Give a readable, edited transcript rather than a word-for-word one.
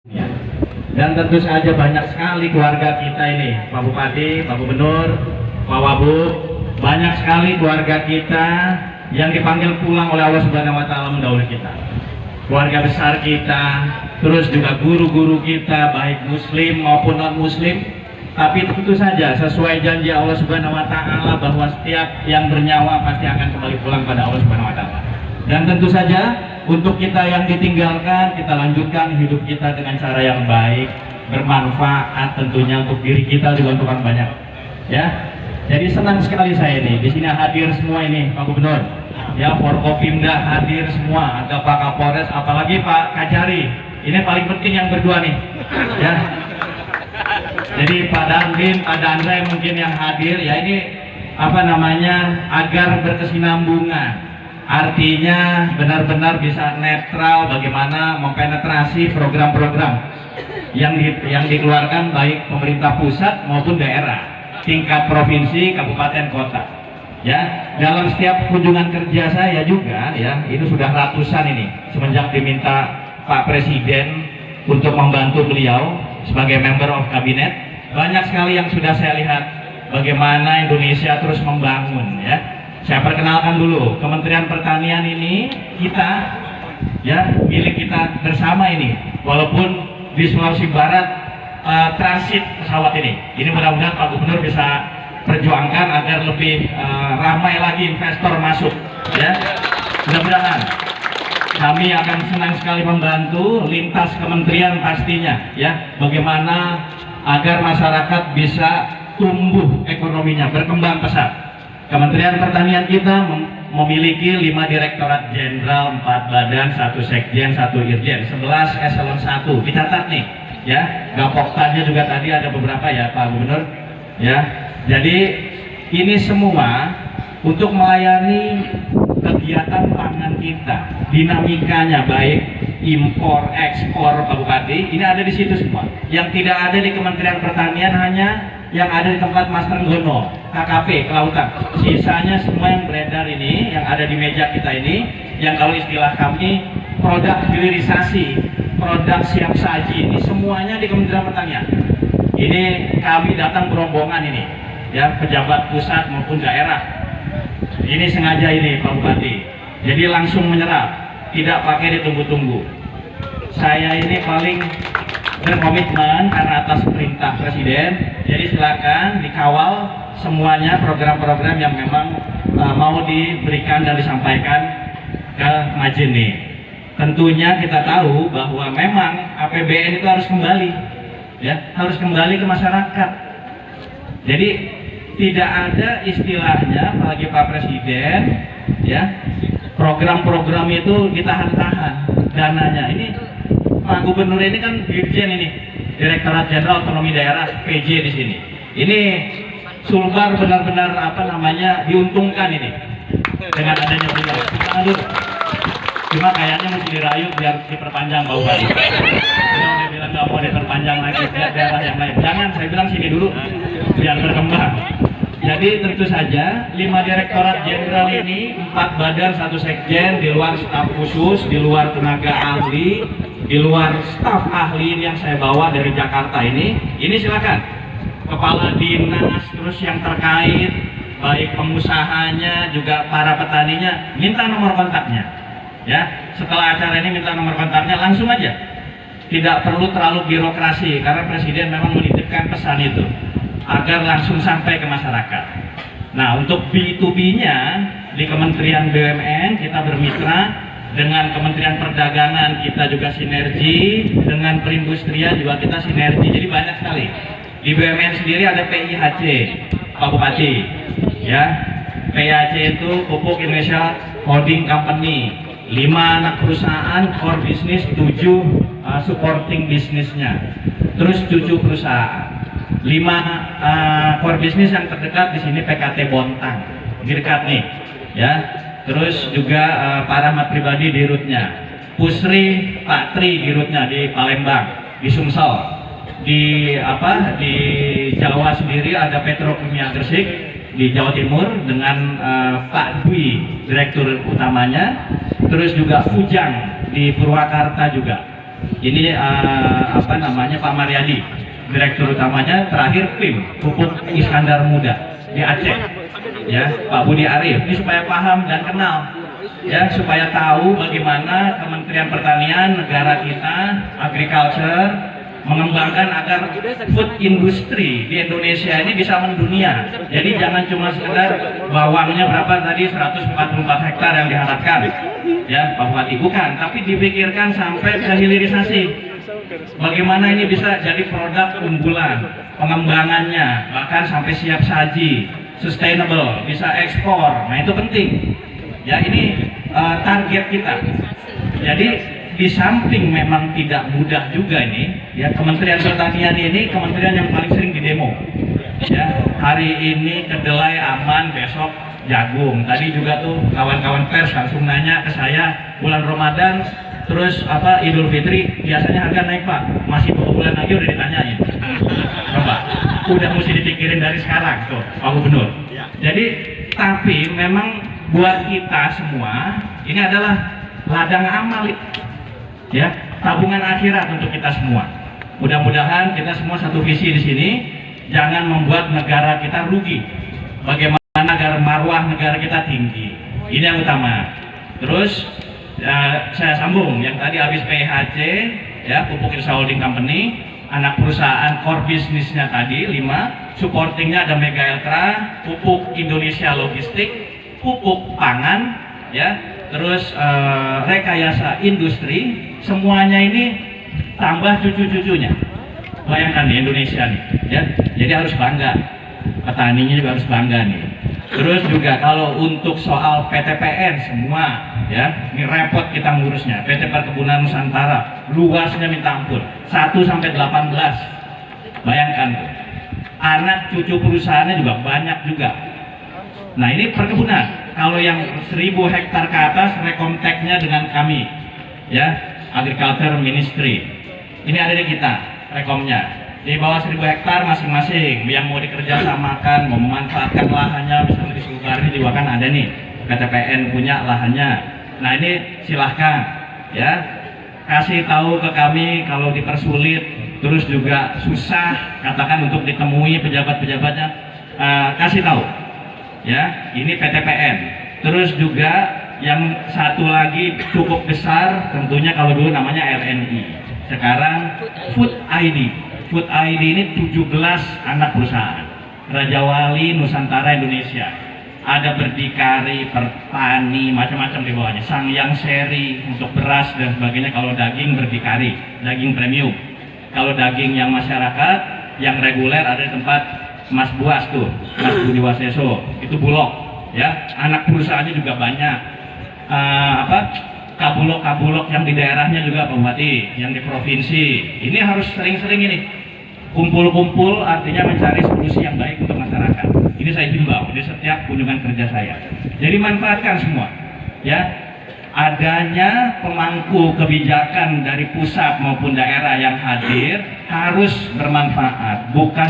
Ya. Dan tentu saja banyak sekali keluarga kita ini, Pak Bupati, Pak Gubernur, Pak Wabub, banyak sekali keluarga kita yang dipanggil pulang oleh Allah Subhanahu wa Ta'ala mendahului kita. Keluarga besar kita, terus juga guru-guru kita, baik muslim maupun non-muslim. Tapi tentu saja sesuai janji Allah Subhanahu wa Ta'ala bahwa setiap yang bernyawa pasti akan kembali pulang pada Allah Subhanahu wa Ta'ala. Dan tentu saja untuk kita yang ditinggalkan, kita lanjutkan hidup kita dengan cara yang baik, bermanfaat tentunya untuk diri kita juga untuk orang banyak. Ya, jadi senang sekali saya ini di sini hadir semua ini, Pak Gubernur, ya, Forkopimda hadir semua, ada Pak Kapolres, apalagi Pak Kajari. Ini paling penting yang berdua nih, ya. Jadi Pak Dandim, Pak Dandra mungkin yang hadir, ya ini apa namanya agar berkesinambungan. Artinya benar-benar bisa netral bagaimana mempenetrasi program-program yang dikeluarkan baik pemerintah pusat maupun daerah, tingkat provinsi, kabupaten, kota. Ya, dalam setiap kunjungan kerja saya juga, ya, itu sudah ratusan ini semenjak diminta Pak Presiden untuk membantu beliau sebagai member of kabinet. Banyak sekali yang sudah saya lihat bagaimana Indonesia terus membangun, ya. Saya perkenalkan dulu, Kementerian Pertanian ini kita, ya, milik kita bersama ini. Walaupun di Sulawesi Barat transit pesawat ini. Ini mudah-mudahan Pak Gubernur bisa perjuangkan agar lebih ramai lagi investor masuk, ya. Mudah-mudahan kami akan senang sekali membantu lintas kementerian pastinya, ya. Bagaimana agar masyarakat bisa tumbuh ekonominya, berkembang pesat. Kementerian Pertanian kita memiliki 5 direktorat jenderal, 4 badan, 1 sekjen, 1 irjen, 11 eselon 1. Dicatat nih, ya. Gapoktannya juga tadi ada beberapa, ya, Pak Gubernur, ya. Jadi ini semua untuk melayani kegiatan pangan kita, dinamikanya baik impor, ekspor, Pak Bupati, ini ada di situ semua. Yang tidak ada di Kementerian Pertanian hanya yang ada di tempat Mas Trenggono, KKP, kelautan. Sisanya semua yang beredar ini, yang ada di meja kita ini, yang kalau istilah kami produk hilirisasi, produk siap saji, ini semuanya di Kementerian Pertanian. Ini kami datang berombongan ini, ya, pejabat pusat maupun daerah. Ini sengaja ini Pak Bupati, jadi langsung menyerap, tidak pakai ditunggu-tunggu. Saya ini paling berkomitmen karena atas perintah Presiden, jadi silakan dikawal semuanya program-program yang memang mau diberikan dan disampaikan ke Majene. Tentunya kita tahu bahwa memang APBN itu harus kembali, ya, harus kembali ke masyarakat. Jadi tidak ada istilahnya bagi Pak Presiden, ya, program-program itu ditahan-tahan dananya. Ini Pak Gubernur ini kan dirjen ini, Direktorat Jenderal Otonomi Daerah PJ di sini. Ini Sulbar benar-benar apa namanya diuntungkan ini dengan adanya beliau. Cuma kayaknya mesti dirayu biar diperpanjang Pak Bupati. Beliau udah bilang nggak mau diperpanjang lagi ke daerah yang lain. Jangan, saya bilang sini dulu biar berkembang. Jadi tentu saja 5 direktorat jenderal ini, 4 badan, 1 sekjen, di luar staf khusus, di luar tenaga ahli, di luar staf ahli yang saya bawa dari Jakarta ini silakan kepala dinas, terus yang terkait baik pengusahanya juga para petaninya, minta nomor kontaknya, ya. Setelah acara ini minta nomor kontaknya langsung aja, tidak perlu terlalu birokrasi karena Presiden memang menitipkan pesan itu agar langsung sampai ke masyarakat. Nah, untuk B2B-nya di Kementerian BUMN kita bermitra dengan Kementerian Perdagangan, kita juga sinergi dengan perindustrian juga kita sinergi. Jadi banyak sekali. Di BUMN sendiri ada PIHC, Pak Bupati, ya. PIHC itu Pupuk Indonesia Holding Company, 5 anak perusahaan, core business, 7 supporting bisnisnya, terus 7 perusahaan. 5 core business yang terdekat di sini PKT Bontang, di dekat nih, ya. Terus juga Pak Rahmat Pribadi di rootnya, Pusri Pak Tri di rootnya di Palembang, di Sumsel, di Jawa sendiri ada Petrokimia Gresik di Jawa Timur dengan Pak Dwi direktur utamanya, terus juga Ujang di Purwakarta juga. Ini apa namanya, Pak Mariadi, direktur utamanya. Terakhir PIM, Pupuk Iskandar Muda di Aceh, ya, Pak Budi Arif. Ini supaya paham dan kenal, ya, supaya tahu bagaimana Kementerian Pertanian negara kita, agriculture, mengembangkan agar food industry di Indonesia ini bisa mendunia. Jadi jangan cuma sekedar bawangnya berapa tadi, 144 hektar yang diharapkan, ya Pak Bupati, bukan, tapi dipikirkan sampai ke hilirisasi. Bagaimana ini bisa jadi produk unggulan, pengembangannya bahkan sampai siap saji, sustainable, bisa ekspor. Nah itu penting. Ya, ini target kita. Jadi di samping memang tidak mudah juga ini, ya, Kementerian Pertanian ini kementerian yang paling sering didemo. Ya, hari ini kedelai aman, besok jagung. Tadi juga tuh kawan-kawan pers langsung nanya ke saya, bulan Ramadan terus apa Idul Fitri biasanya harga naik Pak, masih beberapa bulan lagi udah ditanyain. Coba, udah mesti dipikirin dari sekarang tuh Pak Gubernur. Jadi tapi memang buat kita semua ini adalah ladang amal, ya, tabungan akhirat untuk kita semua. Mudah-mudahan kita semua satu visi di sini, jangan membuat negara kita rugi. Bagaimana agar marwah negara kita tinggi, ini yang utama. Terus saya sambung yang tadi habis PHC, ya, Pupuk Indonesia Holding Company, anak perusahaan core bisnisnya tadi 5, supportingnya ada Mega Eltra, Pupuk Indonesia Logistik, Pupuk Pangan, ya, terus rekayasa industri, semuanya ini tambah cucu-cucunya. Bayangkan di Indonesia nih, ya, jadi harus bangga, petaninya juga harus bangga nih. Terus juga kalau untuk soal PTPN semua, ya, ini repot kita ngurusnya. PT Perkebunan Nusantara luasnya minta ampun, 1 sampai 18. Bayangkan tuh, anak cucu perusahaannya juga banyak juga. Nah ini perkebunan. Kalau yang 1000 hektar ke atas, rekomteknya dengan kami, ya, Agriculture Ministry. Ini ada di kita rekomnya. Di bawah 1000 hektar masing-masing yang mau dikerjasamakan, mau memanfaatkan lahannya, misalnya di Sulbar ini juga kan ada nih PTPN punya lahannya. Nah ini silahkan, ya, kasih tahu ke kami kalau dipersulit, terus juga susah, katakan untuk ditemui pejabat-pejabatnya, kasih tahu, ya, ini PTPN. Terus juga yang satu lagi cukup besar, tentunya kalau dulu namanya RNI, sekarang Food ID. Food ID ini 17 anak perusahaan, Raja Wali Nusantara Indonesia, ada Berdikari, Pertani, macam-macam di bawahnya, Sangyang Seri untuk beras dan sebagainya. Kalau daging Berdikari, daging premium. Kalau daging yang masyarakat, yang reguler ada di tempat Mas Buas tuh, Mas Budi Waseso, itu Bulog, ya. Anak perusahaannya juga banyak. Kabulok-kabulok yang di daerahnya juga Pak Bupati, yang di provinsi. Ini harus sering-sering ini kumpul-kumpul, artinya mencari solusi yang baik untuk masyarakat. Ini saya himbau di setiap kunjungan kerja saya. Jadi manfaatkan semua, ya. Adanya pemangku kebijakan dari pusat maupun daerah yang hadir harus bermanfaat, bukan